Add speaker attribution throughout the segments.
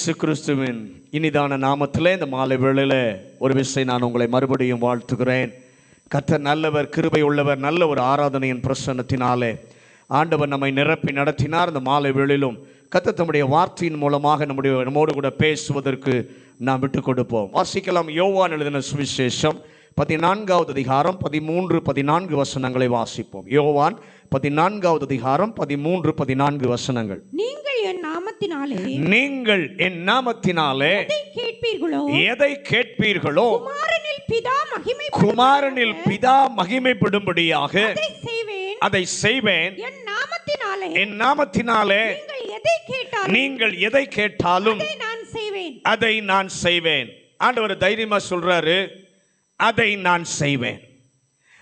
Speaker 1: இயேசு கிறிஸ்துவின் இனிதான நாமத்திலே இந்த மாலை வேளையில் ஒரு விஷயம் நான் உங்களை மறுபடியும் வாழ்த்துகிறேன். கர்த்தர் நல்லவர், கிருபை உள்ளவர். நல்ல ஒரு ஆராதனையின் பிரசன்னத்தினாலே ஆண்டவர் நம்மை நிரப்பி நடத்தினார். இந்த மாலை வேளையிலும் கர்த்தர் தம்முடைய வார்த்தையின் மூலமாக நம்மோடு கூட பேசுவதற்கு நாம் விட்டு கொடுப்போம். வாசிக்கலாம். யோவான் எழுதின சுவிசேஷம் 14வது அதிகாரம் 13, 14 வசனங்களை வாசிப்போம். யோவான் 14வது அதிகாரம் 13, 14 வசனங்கள்.
Speaker 2: நீங்கள் என் நாமத்தினாலே
Speaker 1: எதை கேட்பீர்களோ குமாரனில் பிதா மகிமைப்படும்படியாக அதை செய்வேன். என் நாமத்தினாலே நீங்கள் எதை கேட்டாலும் அதை நான் செய்வேன். ஆண்டவர் தைரியமா சொல்றாரு, அதை நான் செய்வேன்.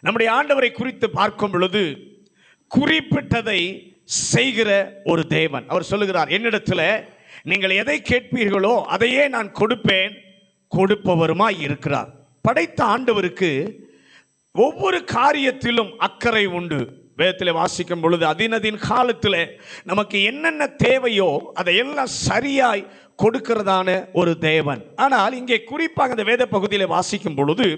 Speaker 1: நம்முடைய ஆண்டவரை குறித்து பார்க்கும் பொழுது குறிப்பிட்டதை செய்கிற ஒரு தேவன். அவர் சொல்லுகிறார், என்னிடத்தில் நீங்கள் எதை கேட்பீர்களோ அதையே நான் கொடுப்பேன், கொடுப்பவருமாய் இருக்கிறார். படைத்த ஆண்டவருக்கு ஒவ்வொரு காரியத்திலும் அக்கறை உண்டு. வேதத்தில் வாசிக்கும் பொழுது அதினதின் காலத்தில் நமக்கு என்னென்ன தேவையோ அதையெல்லாம் சரியாய் கொடுக்கிறதான ஒரு தேவன். ஆனால் இங்கே குறிப்பாக இந்த வேத பகுதியில் வாசிக்கும் பொழுது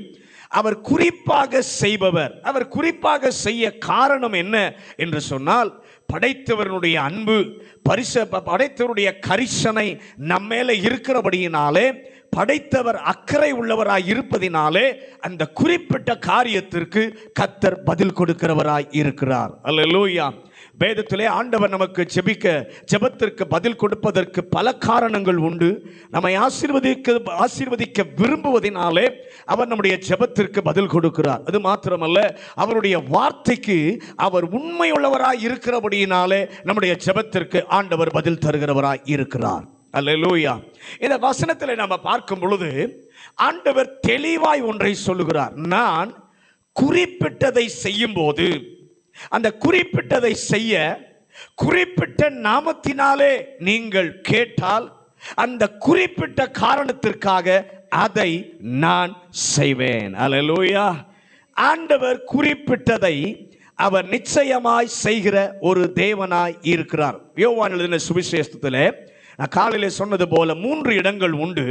Speaker 1: அவர் குறிப்பாக செய்பவர். அவர் குறிப்பாக செய்ய காரணம் என்ன என்று சொன்னால், படைத்தவருடைய அன்பு, படைத்தவருடைய கரிசனை நம்மேல இருக்கிறபடியினாலே, படைத்தவர் அக்கறை உள்ளவராய் இருப்பதினாலே அந்த குறிப்பிட்ட காரியத்திற்கு கர்த்தர் பதில் கொடுக்கிறவராய் இருக்கிறார். அல்லேலூயா. வேதத்திலே ஆண்டவர் நமக்கு ஜெபத்திற்கு பதில் கொடுப்பதற்கு பல காரணங்கள் உண்டு. நம்மை ஆசீர்வதிக்க விரும்புவதினாலே அவர் நம்முடைய ஜெபத்திற்கு பதில் கொடுக்கிறார். அது மாத்திரமல்ல, அவருடைய வார்த்தைக்கு அவர் உண்மையுள்ளவராய் இருக்கிறபடியினாலே நம்முடைய ஜெபத்திற்கு ஆண்டவர் பதில் தருகிறவராய் இருக்கிறார். அல்லேலூயா. இந்த வசனத்தில் நம்ம பார்க்கும் பொழுது ஆண்டவர் தெளிவாய் ஒன்றை சொல்லுகிறார். நான் குறிப்பிட்டதை செய்யும் போது, அந்த குறிப்பிட்டதை செய்ய குறிப்பிட்ட நாமத்தினாலே நீங்கள் கேட்டால் அந்த குறிப்பிட்ட காரணத்திற்காக அதை நான் செய்வேன். அல்லேலூயா. ஆண்டவர் குறிப்பிட்டதை அவர் நிச்சயமாய் செய்கிற ஒரு தேவனாய் இருக்கிறார். யோவான் எழுதின சுவிசேஷத்தில் நான் காலையிலே சொன்னது போல 3 இடங்கள் உண்டு.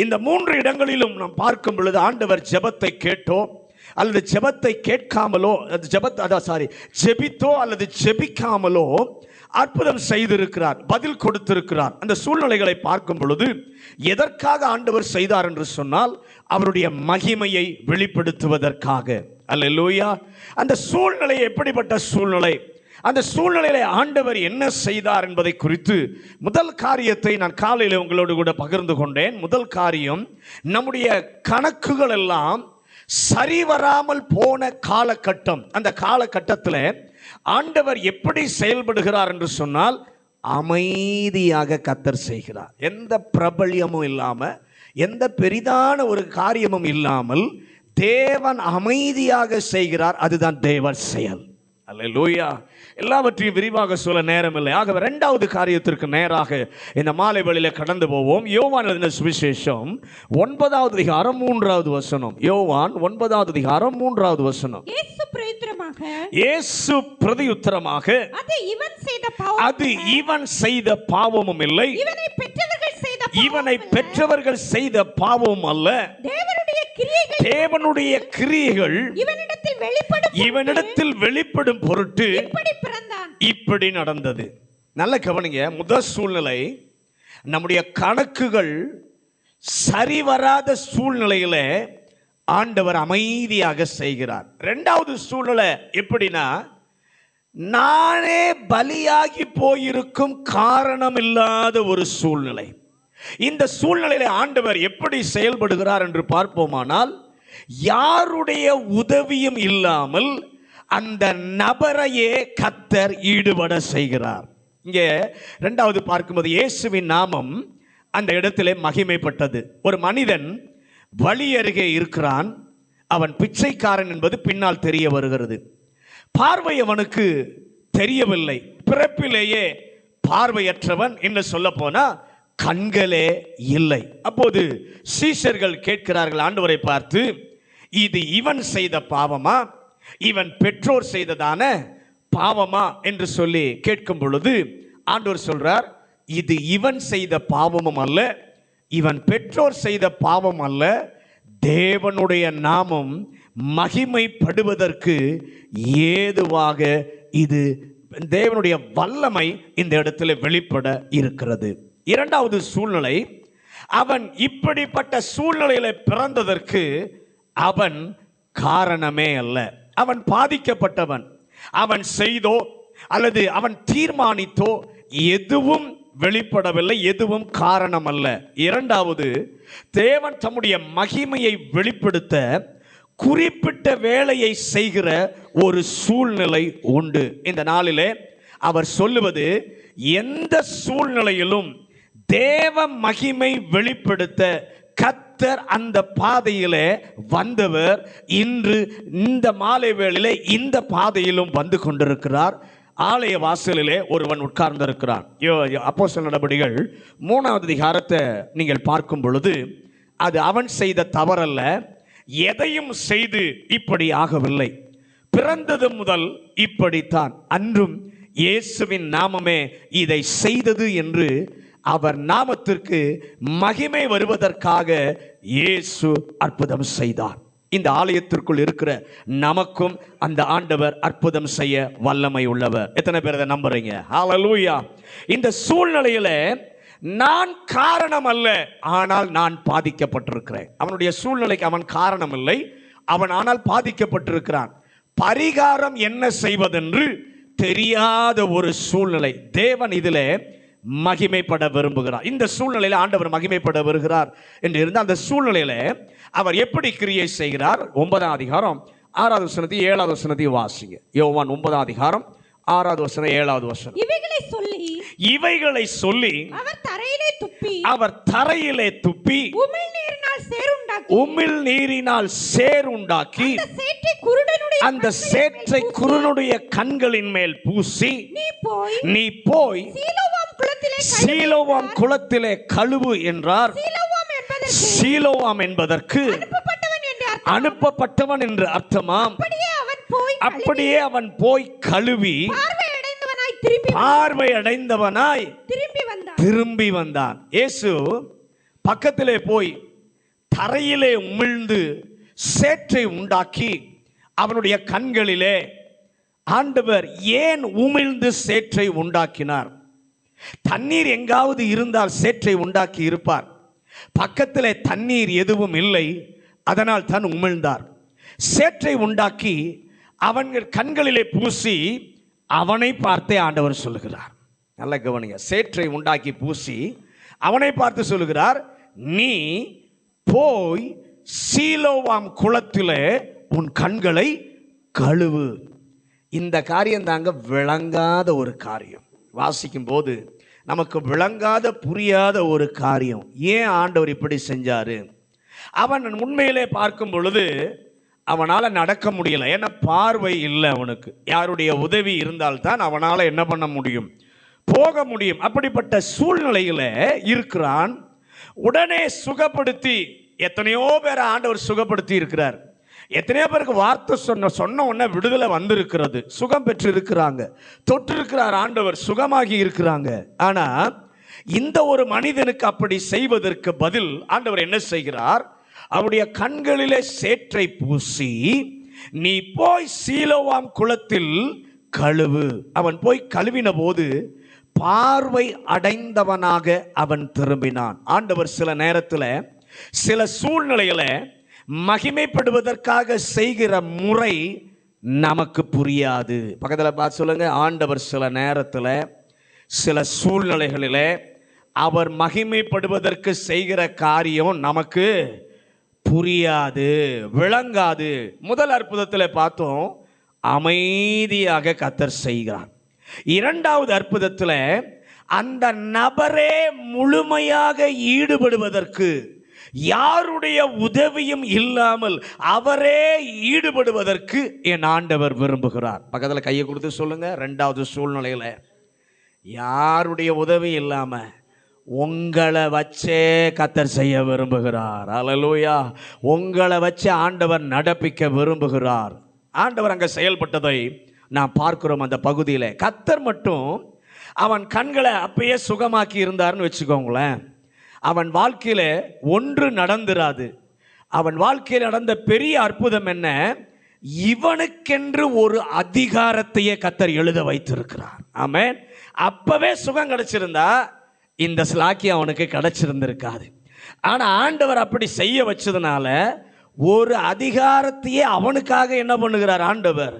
Speaker 1: இந்த 3 இடங்களிலும் நாம் பார்க்கும் பொழுது ஆண்டவர் ஜெபத்தை கேட்டோ அல்லது ஜெபத்தை கேட்காமலோ, ஜெபித்தோ அல்லது ஜெபிக்காமலோ அற்புதம் செய்திருக்கிறார், பதில் கொடுத்திருக்கிறார். அந்த சூழ்நிலைகளை பார்க்கும் பொழுது எதற்காக ஆண்டவர் செய்தார் என்று சொன்னால், அவருடைய மகிமையை வெளிப்படுத்துவதற்காக. அல்லேலூயா. அந்த சூழ்நிலை எப்படிப்பட்ட சூழ்நிலை, அந்த சூழ்நிலையில ஆண்டவர் என்ன செய்தார் என்பதை குறித்து முதல் காரியத்தை நான் காலையில் உங்களோடு கூட பகிர்ந்து கொண்டேன். முதல் காரியம், நம்முடைய கணக்குகள் எல்லாம் சரிவராமல் போன காலகட்டம். அந்த காலகட்டத்தில் ஆண்டவர் எப்படி செயல்படுகிறார் என்று சொன்னால், அமைதியாக கர்த்தர் செய்கிறார். எந்த பிரபல்யமும் இல்லாமல், எந்த பெரிதான ஒரு காரியமும் இல்லாமல் தேவன் அமைதியாக செய்கிறார். அதுதான் தேவ செயல். அல்லேலூயா. எல்லாவற்றையும் விரிவாக சொல்ல நேரம் இல்லை. ஆகவே 2வது காரியத்திற்கு நேராக இந்த மாலை வேளையில கடந்து போவோம். யோவான் எழுதின சுவிசேஷம் 9வது அதிகாரம் 3வது வசனம். யோவான் 9வது அதிகாரம் 3வது வசனம். இயேசு பிரதியுத்தரமாக, அது இவன் செய்த பாவமும் இல்லை, இவனை பெற்றவர்கள் செய்த பாவமும் அல்ல, தேவனுடைய கிரியைகள் இவனிடத்தில் வெளிப்படும் பொருட்டு இப்படி நடந்தது. நல்ல கவனிங்க. முதல் சூழ்நிலை, நம்முடைய கணக்குகள் சரிவராத சூழ்நிலையில ஆண்டவர் அமைதியாக செய்கிறார். 2வது சூழ்நிலை எப்படின்னா, நானே பலியாகி போயிருக்கும் காரணம் இல்லாத ஒரு சூழ்நிலை. இந்த சூழ்நிலையில ஆண்டவர் எப்படி செயல்படுகிறார் என்று பார்ப்போமானால், யாருடைய உதவியும் இல்லாமல் அந்த நபரையே கர்த்தர் ஈடுபட செய்கிறார். இங்கே 2வது பார்க்கும்போது இயேசுவின் நாமம் அந்த இடத்திலே மகிமைப்பட்டது. ஒரு மனிதன் வழி அருகே இருக்கிறான். அவன் பிச்சைக்காரன் என்பது பின்னால் தெரிய வருகிறது. பார்வை அவனுக்கு தெரியவில்லை. பிறப்பிலேயே பார்வையற்றவன் என்று சொல்ல போனா கண்களே இல்லை. அப்போது சீஷர்கள் கேட்கிறார்கள் ஆண்டவரை பார்த்து, இது இவன் செய்த பாவமா, இவன் பெற்றோர் செய்ததான பாவமா என்று சொல்லி கேட்கும் பொழுது ஆண்டவர் சொல்றார், இது இவன் செய்த பாவமும் அல்ல, இவன் பெற்றோர் செய்த பாவம் அல்ல, தேவனுடைய நாமம் மகிமைப்படுவதற்கு ஏதுவாக இது தேவனுடைய வல்லமை இந்த இடத்துல வெளிப்பட இருக்கிறது. இரண்டாவது சூழ்நிலை, அவன் இப்படிப்பட்ட சூழ்நிலையில பிறந்ததற்கு அவன் காரணமே அல்ல. அவன் பாதிக்கப்பட்டவன். அவன் செய்தோ அல்லது அவன் தீர்மானித்தோ எதுவும் வெளிப்படவில்லை, எதுவும் காரணம் அல்ல. இரண்டாவது, தேவன் தம்முடைய மகிமையை வெளிப்படுத்த குறிப்பிட்ட வேலையை செய்கிற ஒரு சூழ்நிலை உண்டு. இந்த நாளிலே அவர் சொல்லுவது, எந்த சூழ்நிலையிலும் தேவ மகிமை வெளிப்படுத்த கர்த்தர் அந்த பாதையிலே வந்தவர் இன்று இந்த மாலை வேளையிலே இந்த பாதையிலும் வந்து கொண்டிருக்கிறார். ஆலய வாசலிலே ஒருவன் உட்கார்ந்திருக்கிறான். அப்போஸ்தலர் நடபடிகள் 3வது அதிகாரத்தை நீங்கள் பார்க்கும் பொழுது, அது அவன் செய்த தவறல்ல, எதையும் செய்து இப்படி ஆகவில்லை, பிறந்தது முதல் இப்படித்தான், அன்றும் இயேசுவின் நாமமே இதை செய்தது என்று அவர் நாமத்திற்கு மகிமை வருவதற்காக இயேசு அற்புதம் செய்தார். இந்த ஆலயத்திற்குள் இருக்கிற நமக்கும் அந்த ஆண்டவர் அற்புதம் செய்ய வல்லமை உள்ளவர். எத்தனை பேர் அதை நம்புறீங்க? ஹல்லேலூயா. இந்த சூழ்நிலையில நான் காரணம் அல்ல, ஆனால் நான் பாதிக்கப்பட்டிருக்கிறேன். அவனுடைய சூழ்நிலைக்கு அவன் காரணம் இல்லை, அவன் ஆனால் பாதிக்கப்பட்டிருக்கிறான். பரிகாரம் என்ன செய்வதென்று தெரியாத ஒரு சூழ்நிலை. தேவன் இதிலே மகிமைப்பட விரும்புகிறார். இந்த சூழ்நிலையில் ஆண்டவர் மகிமைப்பட வருகிறார் என்று இருந்த அந்த சூழ்நிலையில அவர் எப்படி கிரியை செய்கிறார்? 9ஆம் அதிகாரம் 6வது வசனத்தையும் 7வது வசனத்தையும் வாசிங்க. யோவான் 9ஆம் அதிகாரம் 6வது வசனம் 7வது வசனம். இவைகளை சொல்லி அவர் தரையிலே துப்பி உமிழ் நீரினால் சேறுண்டாக்கி அந்த சேற்றை குருடனுடைய கண்களின் மேல் பூசி, நீ போய் சீலோவாம் குளத்திலே கழுவு என்றார். சீலோவாம் என்பதற்கு அனுப்பப்பட்டவன் என்று அர்த்தமாம். அப்படியே அவன் போய் கழுவி பார்வை அடைந்தவனாய் திரும்பி வந்தான். இயேசு பக்கத்திலே போய் தரையிலே உமிழ்ந்து சேற்றை உண்டாக்கி அவனுடைய கண்களிலே, ஆண்டவர் ஏன் உமிழ்ந்து சேற்றை உண்டாக்கினார்? தண்ணீர் எங்காவது இருந்தால் சேற்றை உண்டாக்கி இருப்பார். பக்கத்திலே தண்ணீர் எதுவும் இல்லை, அதனால் தான் உமிழ்ந்தார். சேற்றை உண்டாக்கி அவன் கண்களிலே பூசி அவனை பார்த்தே ஆண்டவர் சொல்லுகிறார். நல்ல கவனிங்க. சேற்றை உண்டாக்கி பூசி அவனை பார்த்து சொல்லுகிறார், நீ போய் சீலோவாம் குளத்திலே உன் கண்களை கழுவு. இந்த காரியம் தாங்க விளங்காத ஒரு காரியம். வாசிக்கும் போது நமக்கு விளங்காத புரியாத ஒரு காரியம். ஏன் ஆண்டவர் இப்படி செஞ்சாரு? அவன் உண்மையிலே பார்க்கும் பொழுது அவனால் நடக்க முடியல. ஏன்னா பார்வை இல்லை அவனுக்கு. யாருடைய உதவி இருந்தால்தான் அவனால் என்ன பண்ண முடியும்? போக முடியும். அப்படிப்பட்ட சூழ்நிலையில் இருக்கிறான். உடனே சுகப்படுத்தி, எத்தனையோ பேரை ஆண்டவர் சுகப்படுத்தி இருக்கிறார். எத்தனையோ பேருக்கு வார்த்தை சொன்ன உடனே விடுதலை வந்திருக்கிறது, சுகம் பெற்று இருக்கிறாங்க, தொற்றிருக்கிறார் ஆண்டவர், சுகமாகி இருக்கிறாங்க. ஆனா இந்த ஒரு மனிதனுக்கு அப்படி செய்வதற்கு பதில் ஆண்டவர் என்ன செய்கிறார்? அவருடைய கண்களிலே சேற்றை பூசி, நீ போய் சீலோவாம் குளத்தில் கழுவு. அவன் போய் கழுவின போது பார்வை அடைந்தவனாக அவன் திரும்பினான். ஆண்டவர் சில நேரத்தில் சில சூழ்நிலையில மகிமைப்படுவதற்காக செய்கிற முறை நமக்கு புரியாது. பக்கத்தில் பார்த்து சொல்லுங்க, ஆண்டவர் சில நேரத்தில் சில சூழ்நிலைகளில் அவர் மகிமைப்படுவதற்கு செய்கிற காரியம் நமக்கு புரியாது, விளங்காது. முதல் அற்புதத்தில் பார்த்தோம், அமைதியாக கர்த்தர் செய்கிறார். இரண்டாவது அற்புதத்தில் அந்த நபரே முழுமையாக ஈடுபடுவதற்கு, யாருடைய உதவியும் இல்லாமல் அவரே ஈடுபடுவதற்கு என் ஆண்டவர் விரும்புகிறார். பக்கத்தில் கையை கொடுத்து சொல்லுங்க, ரெண்டாவது சூழ்நிலையில் யாருடைய உதவி இல்லாம உங்களை வச்சே கர்த்தர் செய்ய விரும்புகிறார். அல்லேலூயா. உங்களை வச்சு ஆண்டவர் நடப்பிக்க விரும்புகிறார். ஆண்டவர் அங்கே செயல்பட்டதை நாம் பார்க்கிறோம். அந்த பகுதியில் கர்த்தர் மட்டும் அவன் கண்களை அப்பயே சுகமாக்கி இருந்தாருன்னு வச்சுக்கோங்களேன், அவன் வாழ்க்கையில ஒன்று நடந்துராது. அவன் வாழ்க்கையில் நடந்த பெரிய அற்புதம் என்ன? இவனுக்கென்று ஒரு அதிகாரத்தையே கர்த்தர் எழுத வைத்திருக்கிறார். ஆமென். அப்பவே சுகம் கிடைச்சிருந்தா இந்த ஸ்லாக்கியம் அவனுக்கு கிடைச்சிருந்திருக்காது. ஆனா ஆண்டவர் அப்படி செய்ய வச்சதுனால ஒரு அதிகாரத்தையே அவனுக்காக என்ன பண்ணுகிறார்? ஆண்டவர்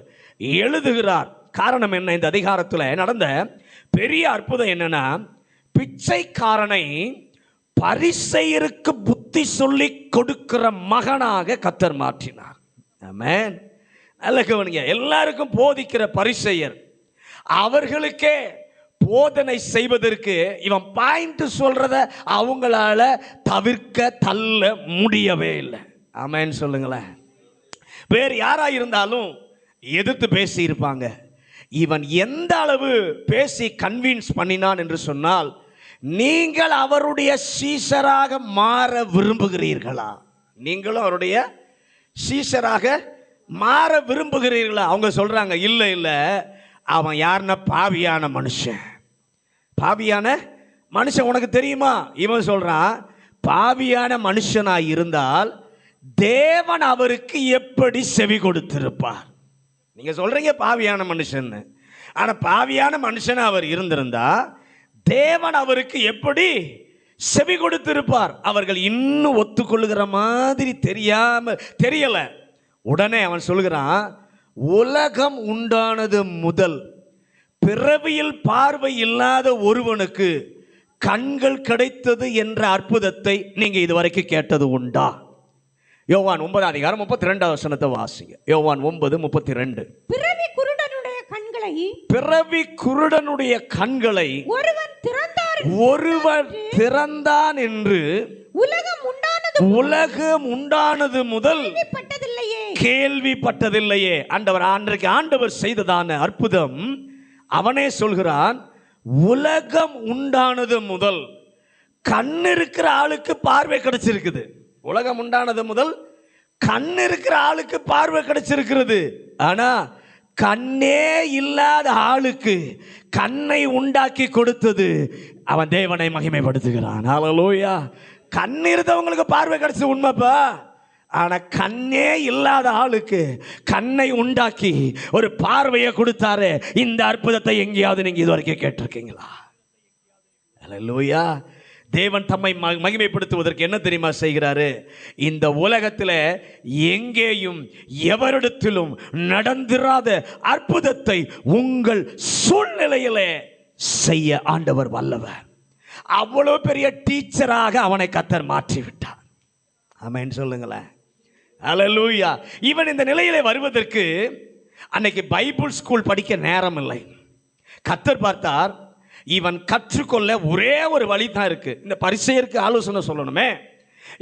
Speaker 1: எழுதுகிறார். காரணம் என்ன? இந்த அதிகாரத்தில் நடந்த பெரிய அற்புதம் என்னன்னா, பிச்சைக்காரனை பரிசேயருக்கு புத்தி சொல்லி கொடுக்கிற மகனாக கர்த்தர் மாற்றினார். ஆமென். நல்ல கவனிங்க. எல்லாருக்கும் போதிக்கிற பரிசேயர், அவர்களுக்கே போதனை செய்வதற்கு இவன் பாயிண்ட் சொல்றத அவங்களால தவிர்க்க தள்ள முடியவே இல்லை. ஆமென் சொல்லுங்களேன். வேறு யாரா இருந்தாலும் எதிர்த்து பேசி இருப்பாங்க. இவன் எந்த அளவு பேசி கன்வின்ஸ் பண்ணினான் என்று சொன்னால், நீங்கள் அவருடைய சீஷராக மாற விரும்புகிறீர்களா? நீங்களும் அவருடைய சீஷராக மாற விரும்புகிறீர்களா? அவங்க சொல்றாங்க, இல்லை இல்லை, அவன் யாருன்னா பாவியான மனுஷன். பாவியான மனுஷன் உனக்கு தெரியுமா? இவன் சொல்றான், பாவியான மனுஷனாய் இருந்தால் தேவன் அவருக்கு எப்படி செவி கொடுத்திருப்பார்? நீங்க சொல்றீங்க பாவியான மனுஷன், ஆனா பாவியான மனுஷன் அவர் இருந்திருந்தா தேவன் அவருக்கு எப்படி செவி கொடுத்திருப்பார்? அவர்கள் இன்னும் ஒத்துக்கொள்ளுகிற மாதிரி தெரியல. உடனே அவன் சொல்கிறான், உலகம் உண்டானது முதல் பிறவியில் பார்வை இல்லாத ஒருவனுக்கு கண்கள் கிடைத்தது என்ற அற்புதத்தை நீங்க இதுவரைக்கும் கேட்டது உண்டா? யோவான் 9:32 வாசிங்க. யோவான் 9:32. பிறவி குருடனுடைய கண்களை ஒருவன் திறந்தான் என்று உலகம் உண்டானது முதல் கேள்விப்பட்டதில்லையே. ஆண்டவர் செய்ததான அற்புதம் அவனே சொல்கிறான், உலகம் உண்டானது முதல் கண் இருக்கிற ஆளுக்கு பார்வை கிடைச்சிருக்குது. உலகம் உண்டானது முதல் கண் இருக்கிற ஆளுக்கு பார்வை கிடைச்சிருக்கிறது. ஆனா கண்ணே இல்லாத ஆளுக்கு கண்ணை உண்டாக்கி கொடுத்தது அவன் தேவனை மகிமைப்படுத்துகிறான். ஹல்லேலூயா. கண் இருந்தவங்களுக்கு பார்வை கிடைச்சது உண்மைப்பா. ஆனா கண்ணே இல்லாத ஆளுக்கு கண்ணை உண்டாக்கி ஒரு பார்வையை கொடுத்தாரு. இந்த அற்புதத்தை எங்கேயாவது நீங்க இதுவரைக்கும் கேட்டிருக்கீங்களா? ஹல்லேலூயா. தேவன் தம்மை மகிமைப்படுத்துவதற்கு என்ன தெரியுமா செய்கிறாரு? இந்த உலகத்தில் எங்கேயும் எவரிடத்திலும் நடந்திராத அற்புதத்தை உங்கள் சூழ்நிலையிலே செய்ய ஆண்டவர் வல்லவர். அவ்வளவு பெரிய டீச்சராக அவனை கர்த்தர் மாற்றி விட்டார். ஆமென் சொல்லுங்களேன். ஹல்லேலூயா. இவன் இந்த நிலையிலே வருவதற்கு அன்னைக்கு பைபிள் ஸ்கூல் படிக்க நேரம் இல்லை. கர்த்தர் பார்த்தார், இவன் கற்றுக்கொள்ள ஒரே ஒரு வழி தான் இருக்கு. இந்த பரிசேயருக்கு ஆலோசனை சொல்லணுமே,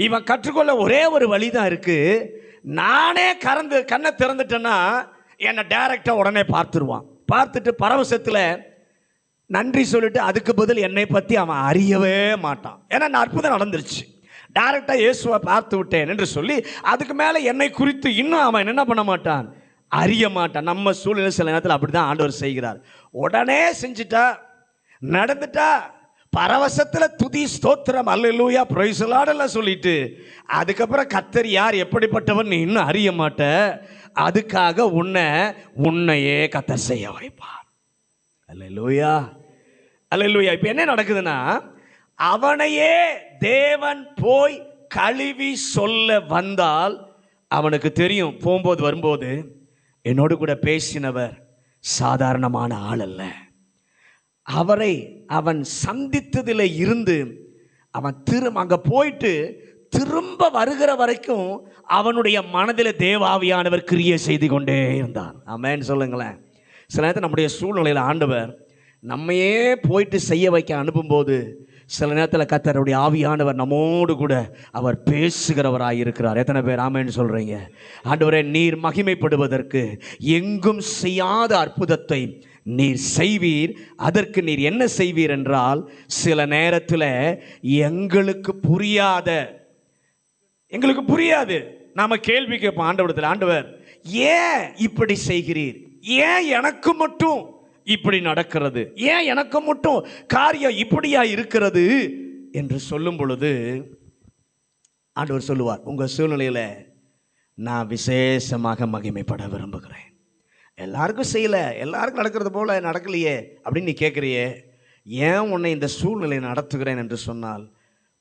Speaker 1: இவன் கற்றுக்கொள்ள ஒரே ஒரு வழி தான் இருக்கு. நானே கண்ணை திறந்துட்டேன்னா என்னை டைரக்டா உடனே பார்த்துருவான். பார்த்துட்டு பரவசத்தில் நன்றி சொல்லிட்டு அதுக்கு பதில் என்னை பற்றி அவன் அறியவே மாட்டான். ஏன்னா நான் அற்புதம் நடந்துருச்சு, டைரக்டா இயேசுவை பார்த்து விட்டேன் என்று சொல்லி அதுக்கு மேலே என்னை குறித்து இன்னும் அவன் என்ன பண்ண மாட்டான், அறிய மாட்டான். நம்ம சூழ்நிலை சில நேரத்தில் அப்படிதான் ஆண்டவர் செய்கிறார். உடனே செஞ்சுட்டா, நடந்துட்டா, பரவசத்தில் துதி ஸ்தோத்திரம் அல்லேலூயா பிரைஸ் தி லார்ட் எல்லாம் சொல்லிட்டு அதுக்கப்புறம் கர்த்தர் யார் எப்படிப்பட்டவன் நீ இன்னும் அறிய மாட்ட. அதுக்காக உன்னையே கர்த்தர் செய்ய வைப்பார். அல்லேலூயா அல்லேலூயா. இப்போ என்ன நடக்குதுன்னா, அவனையே தேவன் போய் கழுவி சொல்ல வந்தால் அவனுக்கு தெரியும், போகும்போது வரும்போது என்னோடு கூட பேசினவர் சாதாரணமான ஆள் அல்ல. அவரை அவன் சந்தித்ததில் இருந்து அவன் அங்கே போயிட்டு திரும்ப வருகிற வரைக்கும் அவனுடைய மனதில் தேவாவியானவர் கிரியை செய்து கொண்டே இருந்தான். ஆமென் சொல்லுங்களேன். சில நேரத்தில் நம்முடைய சூழ்நிலையில் ஆண்டவர் நம்மையே போயிட்டு செய்ய வைக்க அனுப்பும்போது சில நேரத்தில் கர்த்தருடைய ஆவியானவர் நம்மோடு கூட அவர் பேசுகிறவராக இருக்கிறார். எத்தனை பேர் ஆமென் சொல்றீங்க? ஆண்டவரே, நீர் மகிமைப்படுவதற்கு எங்கும் செய்யாத அற்புதத்தை நீர் செய்வீர். அதற்கு நீர் என்ன செய்வீர் என்றால், சில நேரத்தில் எங்களுக்கு புரியாது, நாம கேள்வி கேட்போம் ஆண்டவரிடத்தில், ஆண்டவர் ஏன் இப்படி செய்கிறீர், ஏன் எனக்கு மட்டும் இப்படி நடக்கிறது, ஏன் எனக்கு மட்டும் காரியம் இப்படியா இருக்கிறது என்று சொல்லும் பொழுது ஆண்டவர் சொல்லுவார், உங்க சூழ்நிலையில நான் விசேஷமாக மகிமைப்பட விரும்புகிறேன். எல்லாருக்கும் செய்யல, எல்லாருக்கும் நடக்கிறது போல நடக்கலையே அப்படின்னு நீ கேட்குறியே, ஏன் உன்னை இந்த சூழ்நிலை நடத்துகிறேன் என்று சொன்னால்,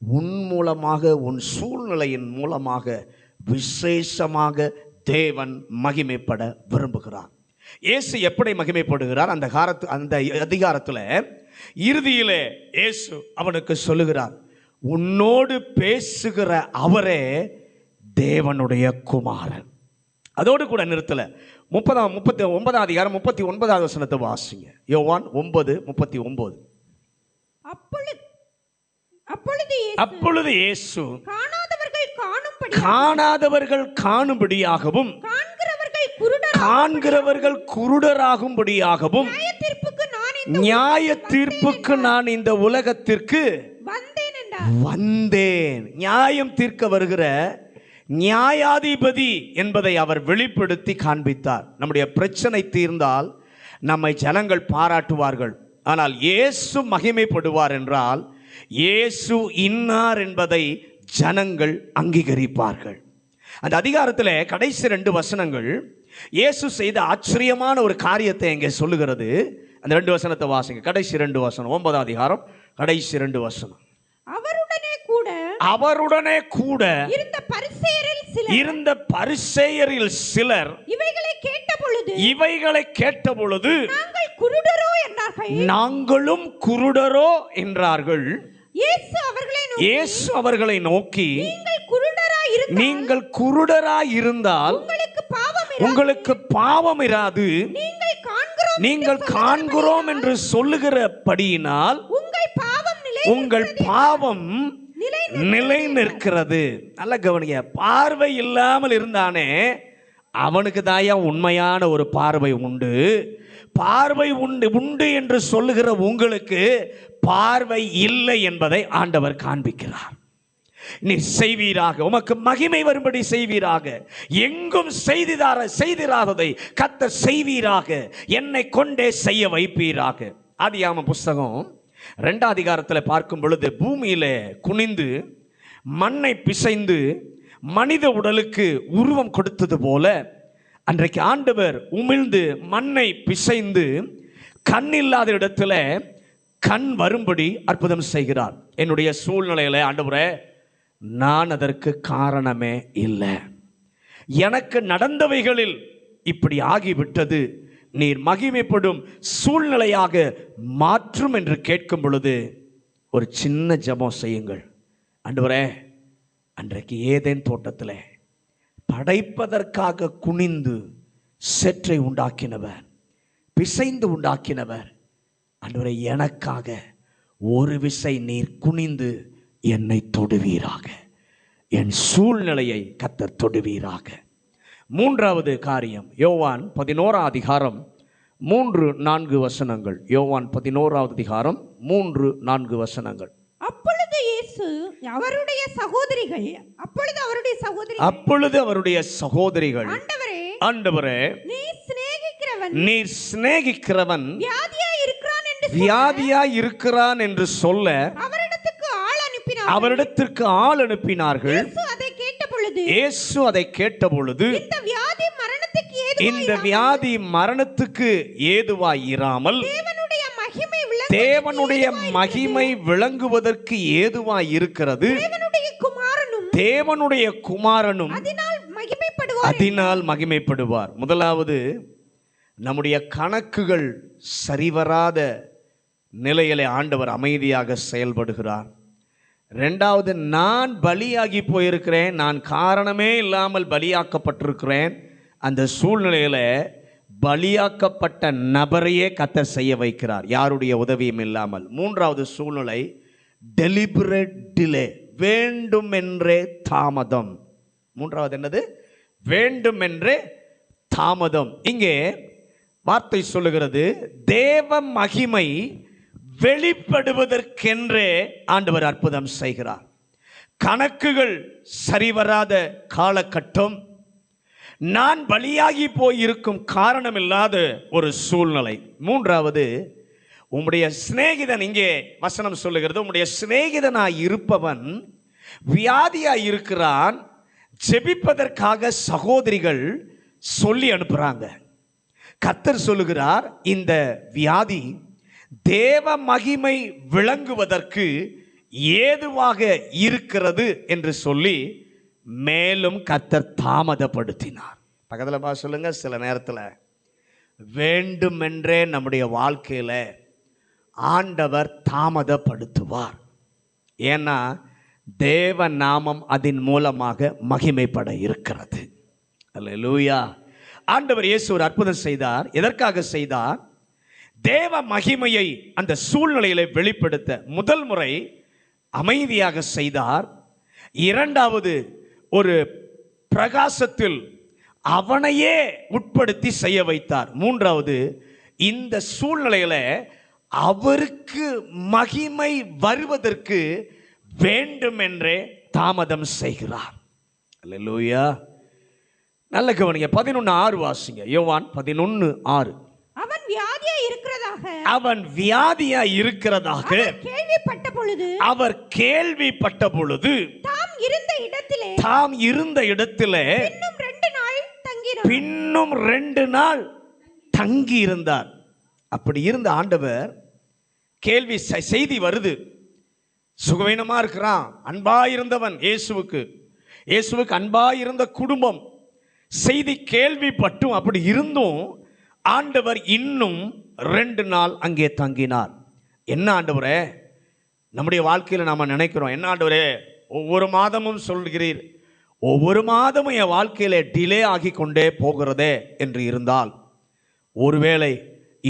Speaker 1: உன் மூலமாக, உன் சூழ்நிலையின் மூலமாக விசேஷமாக தேவன் மகிமைப்பட விரும்புகிறார். இயேசு எப்படி மகிமைப்படுகிறார்? அந்த அதிகாரத்தில் இறுதியிலே இயேசு அவனுக்கு சொல்லுகிறார், உன்னோடு பேசுகிற அவரே தேவனுடைய குமாரன். அதோடு கூட நிறுத்தல. 39 அதிகாரம் 39வது வசனத்தை வாசிங்க. யோவான் 9:39. அப்பொழுது இயேசு காணாதவர்கள் காணும்படியாகவும் காண்கிறவர்கள் குருடராகும்படியாகவும் நியாய தீர்ப்புக்கு நான் இந்த உலகத்திற்கு வந்தேன். நியாயம் தீர்க்க வருகிற நியாயாதிபதி என்பதை அவர் வெளிப்படுத்தி காண்பித்தார். நம்முடைய பிரச்சனை தீர்ந்தால் நம்மை ஜனங்கள் பாராட்டுவார்கள். ஆனால் இயேசு மகிமைப்படுவார் என்றால் இயேசு இன்னார் என்பதை ஜனங்கள் அங்கீகரிப்பார்கள். அந்த அதிகாரத்தில் கடைசி 2 வசனங்கள் இயேசு செய்த ஆச்சரியமான ஒரு காரியத்தை இங்கே சொல்லுகிறது. அந்த 2 வசனத்தை வாசிங்க. கடைசி 2 வசனம், 9ஆம் அதிகாரம் கடைசி 2 வசனம். அவருடனே கூட இருந்த பரிசேயரில் சிலர் இவைகளை கேட்ட பொழுது நாங்களும் குருடரோ என்றார்கள். இயேசு அவர்களை நோக்கி, நீங்கள் குருடராய் இருந்தால் உங்களுக்கு பாவம் இராது, நீங்கள் காண்கிறோம் என்று சொல்லுகிறபடியினால் உங்கள் பாவம் நிலை நிற்கிறது. நல்ல கவனிங்க. பார்வை இல்லாமல் இருந்தானே அவனுக்கு தாயா உண்மையான ஒரு பார்வை உண்டு. பார்வை உண்டு என்று சொல்லுகிற உங்களுக்கு பார்வை இல்லை என்பதை ஆண்டவர் காண்பிக்கிறார். நீ செய்வீராக, உமக்கு மகிமை வரும்படி செய்வீராக, எங்கும் செய்திராததை கர்த்தர் செய்வீராக, என்னை கொண்டே செய்ய வைப்பீராக. ஆதியாகம புஸ்தகம் 2ஆம் அதிகாரத்தில் பார்க்கும் பொழுது, பூமியிலே குனிந்து மண்ணை பிசைந்து மனித உடலுக்கு உருவம் கொடுத்தது போல அன்றைக்கு ஆண்டவர் உமிழ்ந்து மண்ணை பிசைந்து கண் இல்லாத இடத்துல கண் வரும்படி அற்புதம் செய்கிறார். என்னுடைய சூழ்நிலையில ஆண்டவரே, நான் அதற்கு காரணமே இல்லை, எனக்கு நடந்தவைகளில் இப்படி ஆகிவிட்டது, நீர் மகிமைப்படும் சூழ்நிலையாக மாற்றும் என்று கேட்கும் பொழுது ஒரு சின்ன ஜெபம் செய்யுங்கள். ஆண்டவரே, அன்றைக்கு ஏதேன் தோட்டத்தில் படைப்பதற்காக குனிந்து சேற்றை உண்டாக்கினவர், பிசைந்து உண்டாக்கினவர், ஆண்டவரே எனக்காக ஒரு விசை நீர் குனிந்து என்னை தொடுவீராக, என் சூழ்நிலையை கர்த்தர் தொடுவீராக. 3வது காரியம், யோவான் 11ஆம் அதிகாரம் 3-4 வசனங்கள். யோவான் 11ஆவது அதிகாரம் 3-4 வசனங்கள். அப்பொழுது அவருடைய சகோதரிகள் ஆண்டவரே, நீர் சிநேகிக்கிறவன் வியாதியாய் இருக்கிறான் என்று சொல்ல அவரிடத்திற்கு ஆள் அனுப்பினார்கள். இயேசு அதை கேட்டபொழுது இந்த வியாதி மரணத்துக்கு ஏதுவாய் இராமல் தேவனுடைய மகிமை விளங்குவதற்கு ஏதுவாய் இருக்கிறது. தேவனுடைய குமாரனும் அதனால் மகிமைப்படுவார். முதலாவது, நம்முடைய கணக்குகள் சரிவராத நிலையிலே ஆண்டவர் அமைதியாக செயல்படுகிறார். 2வது, நான் பலியாகி போயிருக்கிறேன், நான் காரணமே இல்லாமல் பலியாக்கப்பட்டிருக்கிறேன். அந்த சூழ்நிலையில பலியாக்கப்பட்ட நபரையே கர்த்தர் செய்ய வைக்கிறார், யாருடைய உதவியும் இல்லாமல். 3வது சூழ்நிலை, டெலிபரேட் டிலே, வேண்டுமென்றே தாமதம். 3வது என்னது? வேண்டுமென்றே தாமதம். இங்கே வார்த்தை சொல்லுகிறது, தேவ மகிமை வெளிப்படுவதற்கென்றே ஆண்டவர் அற்புதம் செய்கிறார். கணக்குகள் சரிவராத காலகட்டம், நான் பலியாகி போயிருக்கும் காரணம் இல்லாத ஒரு சூழ்நிலை. மூன்றாவது, உம்முடைய சிநேகிதன், இங்கே வசனம் சொல்லுகிறது, உம்முடைய சிநேகிதனாய் இருப்பவன் வியாதியாய் இருக்கிறான், ஜெபிப்பதற்காக சகோதரிகள் சொல்லி அனுப்புறாங்க. கர்த்தர் சொல்லுகிறார், இந்த வியாதி தேவ மகிமை விளங்குவதற்கு ஏதுவாக இருக்கிறது என்று சொல்லி மேலும் கர்த்தர் தாமதப்படுத்தினார். பக்கத்தில் சொல்லுங்க, சில நேரத்தில் வேண்டுமென்றே நம்முடைய வாழ்க்கையில் ஆண்டவர் தாமதப்படுத்துவார். ஏன்னா தேவ நாமம் அதன் மூலமாக மகிமைப்பட இருக்கிறது. அல்லேலூயா. ஆண்டவர் இயேசு ஒரு அற்புதம் செய்தார். எதற்காக செய்தார்? தேவ மகிமையை அந்த சூழ்நிலையில வெளிப்படுத்த முதல் முறை அமைதியாக செய்தார். இரண்டாவது, ஒரு பிரகாசத்தில் அவனையே உட்படுத்தி செய்ய வைத்தார். மூன்றாவது, இந்த சூழ்நிலையில அவருக்கு மகிமை வருவதற்கு வேண்டுமென்றே தாமதம் செய்கிறார். அல்லேலூயா. நல்ல கவனிங்க, 11:6 வாசிங்க. யோவான் 11:6. அவன் வியாதியா இருக்கிறதாக அவர் கேள்விப்பட்ட பொழுது தாம் இருந்த இடத்திலே பின்னும் 2 நாள் தங்கி இருந்தார். அப்படி இருந்த ஆண்டவர் கேள்வி செய்தி வருது, சுகவீனமா இருக்கிறான். அன்பா இருந்தவன் இயேசுவுக்கு அன்பா இருந்த குடும்பம் செய்தி கேள்விப்பட்டும் அப்படி இருந்தும் ஆண்டவர் இன்னும் 2 நாள் அங்கே தங்கினார். என்ன ஆண்டவரே, நம்முடைய வாழ்க்கையில் நாம் நினைக்கிறோம், என்ன ஆண்டவரே ஒவ்வொரு மாதமும் சொல்கிறீர், ஒவ்வொரு மாதமும் என் வாழ்க்கையில் டிலே ஆகி கொண்டே போகிறதே என்று இருந்தால், ஒருவேளை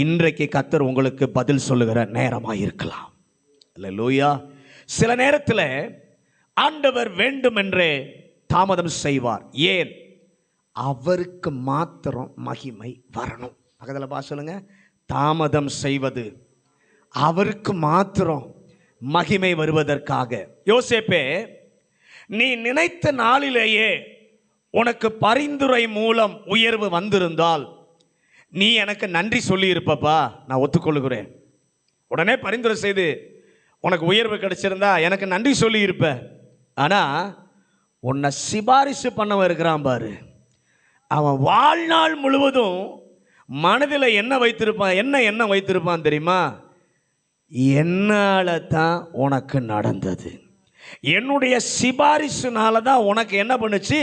Speaker 1: இன்றைக்கு கர்த்தர் உங்களுக்கு பதில் சொல்லுகிற நேரமாக இருக்கலாம். அல்லேலூயா. சில நேரத்தில் ஆண்டவர் வேண்டுமென்றே தாமதம் செய்வார். ஏன்? அவருக்கு மாத்திரம் மகிமை வரணும். பக்கத்தில் சொல்லுங்க, தாமதம் செய்வது அவருக்கு மாத்திரம் மகிமை வருவதற்காக. யோசேப்பே, நீ நினைத்த நாளிலேயே உனக்கு பரிந்துரை மூலம் உயர்வு வந்திருந்தால் நீ எனக்கு நன்றி சொல்லி இருப்பப்பா, நான் ஒத்துக்கொள்கிறேன். உடனே பரிந்துரை செய்து உனக்கு உயர்வு கிடைச்சிருந்தா எனக்கு நன்றி சொல்லி இருப்ப. ஆனால் உன்னை சிபாரிசு பண்ணவன் இருக்கிறான் பாரு, அவன் வாழ்நாள் முழுவதும் மனதில் என்ன வைத்திருப்பான் தெரியுமா? என்னால தான் உனக்கு நடந்தது, என்னுடைய சிபாரிசுனால தான் உனக்கு என்ன பண்ணுச்சு